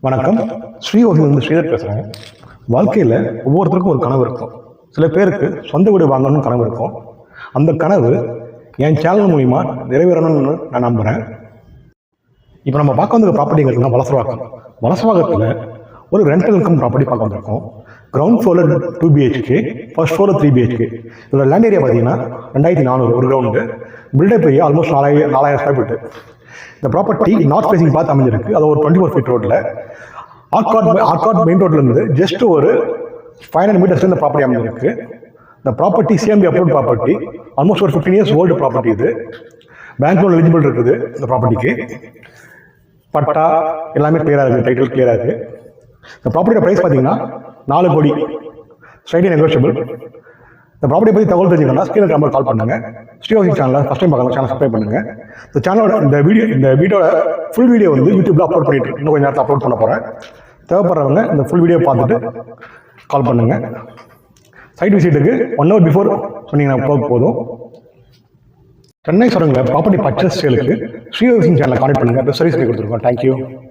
வணக்கம். ஸ்ரீஹோசிலிருந்து ஸ்ரீதர் பேசுகிறேன். வாழ்க்கையில் ஒவ்வொருத்தருக்கும் ஒரு கனவு இருக்கும். சில பேருக்கு சொந்த வீடு வாங்கணும்னு கனவு இருக்கும். அந்த கனவு என் சேனல் மூலிமா நிறைவேறணும்னு நான் நம்புகிறேன். இப்போ நம்ம பார்க்க வந்த ப்ராப்பர்ட்டிங்கிறதுனா வலசவாகத்தில் ஒரு ரெண்டல் இன்கம் ப்ராப்பர்ட்டி பார்க்க வந்திருக்கோம். கிரவுண்ட் ஃப்ளோரில் 2 BHK, ஃபர்ஸ்ட் ஃப்ளோரில் 3 BHK. இதோட லேண்ட் ஏரியா பார்த்தீங்கன்னா 2400 ஒரு ground. Build up area almost 4000 square feet. இந்த ப்ராப்பர்ட்டி நார்த் ஃபேசிங் பார்த்து அமைஞ்சிருக்கு. அது ஒரு 24 ஃபீட் ரோட்டில் ஆர்காட் மெயின் ரோட்லேருந்து ஜஸ்ட் ஒரு 500 மீட்டர்ஸ் இந்த ப்ராப்பர்ட்டி அமைஞ்சிருக்கு. இந்த property CMP approved property. Almost ஒரு 15 இயர்ஸ் ஓல்டு ப்ராப்பர்ட்டி. இது பேங்க் லோன் எலிஜிபிள் இருக்குது. இந்த ப்ராப்பர்ட்டிக்கு பட்டா எல்லாமே கிளியராக இருக்குது, டைட்டில் கிளியராக இருக்குது. இந்த ப்ராப்பர்ட்டியோட ப்ரைஸ் பார்த்தீங்கன்னா 4 கோடி, ஸ்லைட்லி நெகோஷியபிள். இந்த ப்ராப்பர்ட்டி பற்றி தகவல் தெரிஞ்சுக்கணும்னா ஸ்க்ரீனுக்கு நம்பர் கால் பண்ணுங்க. ஸ்ரீஹோசி சேனலை ஃபஸ்ட் டைம் பார்க்கலாம், சேனல் சப்ஸ்கிரைப் பண்ணுங்க. இந்த சேனலோட இந்த வீடியோட ஃபுல் வீடியோ வந்து யூடியூப்ல அப்லோட் பண்ணிட்டு இன்னும் கொஞ்சம் நேரத்தில் அப்லோட் பண்ண போகிறேன். தேவைப்படுறவங்க இந்த ஃபுல் வீடியோ பார்த்துட்டு கால் பண்ணுங்க. சைட் விசிட்டுக்கு 1 hour பிஃபோர் சொன்னீங்கன்னா போதும். சென்னை சொல்லுங்க ப்ராப்பர்ட்டி பர்ச்சேஸ் சேலுக்கு ஸ்ரீஹோசி சேனலை கான்டெக்ட் பண்ணுங்க. சர்வீஸ் பண்ணி கொடுத்துருக்கோம். தேங்க்யூ.